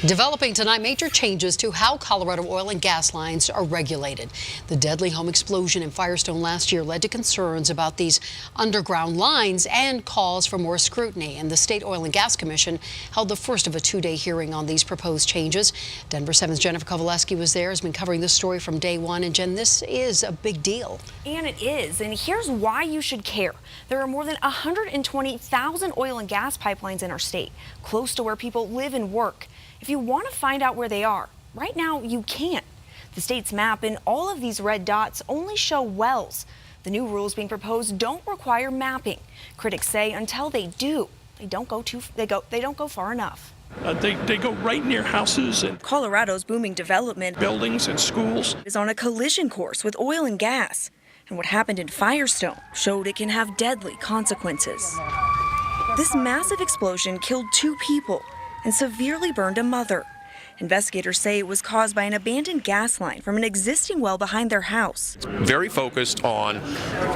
Developing tonight, major changes to how Colorado oil and gas lines are regulated. The deadly home explosion in Firestone last year led to concerns about these underground lines and calls for more scrutiny. And the State Oil and Gas Commission held the first of a two-day hearing on these proposed changes. Denver 7's Jennifer Kovaleski was there, has been covering this story from day one. And Jen, this is a big deal. And it is. And here's why you should care. There are more than 120,000 oil and gas pipelines in our state, close to where people live and work. If you want to find out where they are, right now you can't. The state's map and all of these red dots only show wells. The new rules being proposed don't require mapping. Critics say until they do, they don't go far enough. They go right near houses and Colorado's booming development, buildings and schools, is on a collision course with oil and gas. And what happened in Firestone showed it can have deadly consequences. This massive explosion killed 2 people and severely burned a mother. Investigators say it was caused by an abandoned gas line from an existing well behind their house. Very focused on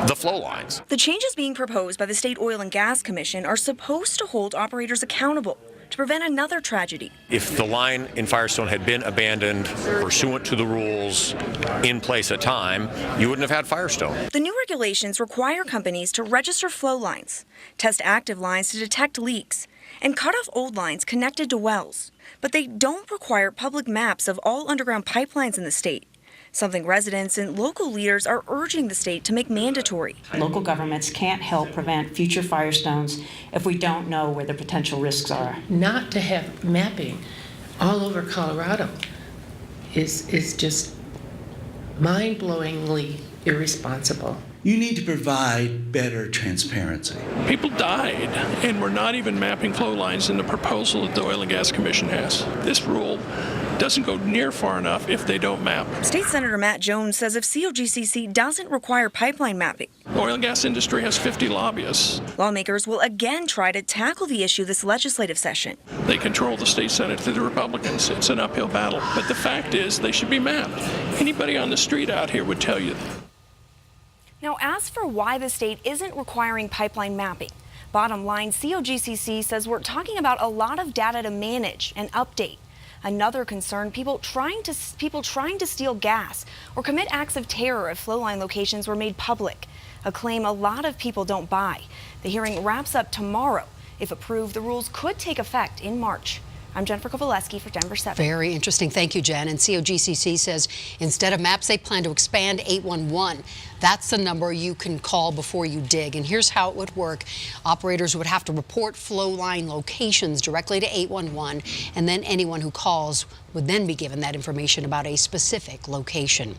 the flow lines. The changes being proposed by the State Oil and Gas Commission are supposed to hold operators accountable to prevent another tragedy. If the line in Firestone had been abandoned pursuant to the rules in place at time, you wouldn't have had Firestone. The new regulations require companies to register flow lines, test active lines to detect leaks, and cut off old lines connected to wells. But they don't require public maps of all underground pipelines in the state, something residents and local leaders are urging the state to make mandatory. Local governments can't help prevent future firestones if we don't know where the potential risks are. Not to have mapping all over Colorado is just mind-blowingly irresponsible. You need to provide better transparency. people died, and we're not even mapping flow lines in the proposal that the Oil and Gas Commission has. This rule doesn't go near far enough if they don't map. State Senator Matt Jones says if COGCC doesn't require pipeline mapping, The oil and gas industry has 50 lobbyists. lawmakers will again try to tackle the issue this legislative session. They control the state Senate through the Republicans. It's an uphill battle. But the fact is they should be mapped. Anybody on the street out here would tell you that. Now, as for why the state isn't requiring pipeline mapping, bottom line, COGCC says we're talking about a lot of data to manage and update. Another concern, people trying to steal gas or commit acts of terror if flow line locations were made public, a claim a lot of people don't buy. The hearing wraps up tomorrow. If approved, the rules could take effect in March. I'm Jennifer Kovaleski for Denver 7. Very interesting. Thank you, Jen. And COGCC says instead of maps, they plan to expand 811. That's the number you can call before you dig. And here's how it would work. Operators would have to report flow line locations directly to 811, and then anyone who calls would then be given that information about a specific location.